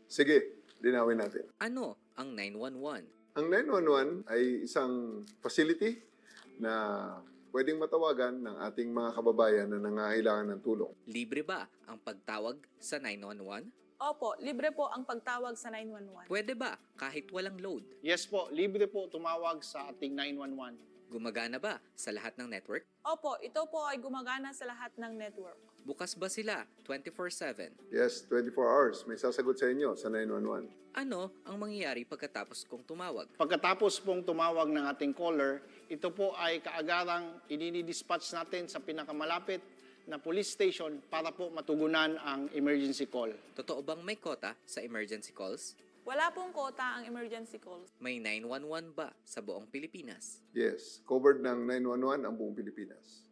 Sige, linawin natin. Ano ang 911? Ang 911 ay isang facility na pwedeng matawagan ng ating mga kababayan na nangangailangan ng tulong. Libre ba ang pagtawag sa 911? Opo, libre po ang pagtawag sa 911. Pwede ba kahit walang load? Yes po, libre po tumawag sa ating 911. Gumagana ba sa lahat ng network? Opo, ito po ay gumagana sa lahat ng network. Bukas ba sila 24/7? Yes, 24 hours. May sasagot sa inyo sa 911. Ano ang mangyayari pagkatapos kong tumawag? Pagkatapos pong tumawag ng ating caller, ito po ay kaagarang idinidispatch natin sa pinakamalapit na police station para po matugunan ang emergency call. Totoo bang may kota sa emergency calls? Wala pong kota ang emergency calls. May 911 ba sa buong Pilipinas? Yes, covered ng 911 ang buong Pilipinas.